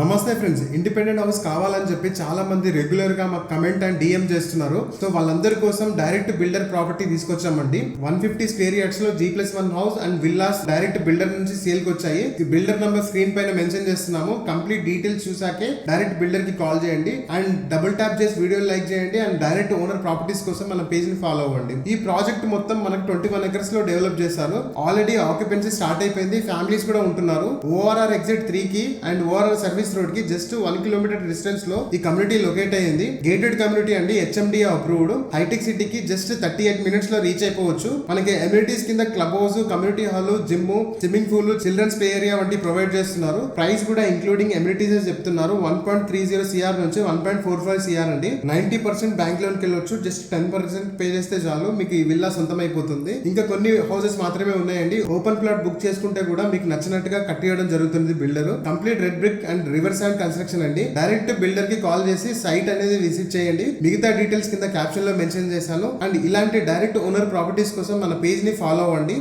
నమస్తే friends, independent house కావాలని చెప్పి చాలా మంది రెగ్యులర్ గా మాకు కమెంట్ అండ్ డిఎం చేస్తున్నారు. సో వాళ్ళందరి కోసం డైరెక్ట్ బిల్డర్ ప్రాపర్టీ తీసుకొచ్చామండి. 150 స్క్వేర్ యార్డ్స్ లో G+1 house and villas direct builder నుంచి సేల్ కి వచ్చాయి. బిల్డర్ నంబర్ స్క్రీన్ పైన మెన్షన్ చేస్తున్నాము. కంప్లీట్ డీటెయిల్స్ చూసాకే డైరెక్ట్ బిల్డర్ కి కాల్ చేయండి అండ్ డబుల్ ట్యాప్ చేసి వీడియో లైక్ చేయండి అండ్ డైరెక్ట్ ఓనర్ ప్రాపర్టీస్ కోసం మన పేజ్ ని ఫాలో అవ్వండి. ఈ ప్రాజెక్ట్ మొత్తం మనకు 21 ఎకర్స్ లో డెవలప్ చేశారు. ఆల్రెడీ ఆక్యుపెన్సీ స్టార్ట్ అయిపోయింది. ఫ్యామిలీస్ కూడా ఉంటున్నారు. ORR ఎగ్జిట్ 3 కి అండ్ ORR సర్వీస్ రోడ్ కి జస్ట్ 1 కిలోమీటర్ డిస్టెన్స్ లో ఈ కమ్యూనిటీ లొకేట్ అయ్యింది. గేటెడ్ కమ్యూనిటీ అండి, HMDA అప్రూవ్డ్. హైటెక్ సిటీకి జస్ట్ 38 మినిట్స్ లో రీచ్ అయిపోవచ్చు. మనకి అమ్యూనిటీస్ కింద club house, community hall, gym, swimming pool, children's play area వంటి ప్రొవైడ్ చేస్తున్నారు. ప్రైస్ కూడా ఇంక్లూడింగ్ అమ్యూనిటీస్ చెప్తున్నారు. 1.30 CR నుంచి 1.45 CR అండి. 90% బ్యాంక్ లోన్ కి వెళ్ళొచ్చు. జస్ట్ 10% పే చేస్తే చాలు మీకు ఈ విల్లా సొంతం అయిపోతుంది. ఇంకా కొన్ని హౌసెస్ మాత్రమే ఉన్నాయండి. ఓపెన్ ప్లాట్ బుక్ చేసుకుంటే కూడా మీకు నచ్చినట్టుగా కట్టియడం జరుగుతుంది. Builder complete red brick and reverse and construction అండి. డైరెక్ట్ బిల్డర్ కి కాల్ చేసి సైట్ అనేది విజిట్ చేయండి. మిగతా డీటెయిల్స్ కింద క్యాప్షన్ లో మెన్షన్ చేశాను. అండ్ ఇలాంటి డైరెక్ట్ ఓనర్ ప్రాపర్టీస్ కోసం మన పేజ్ ని ఫాలో అవ్వండి.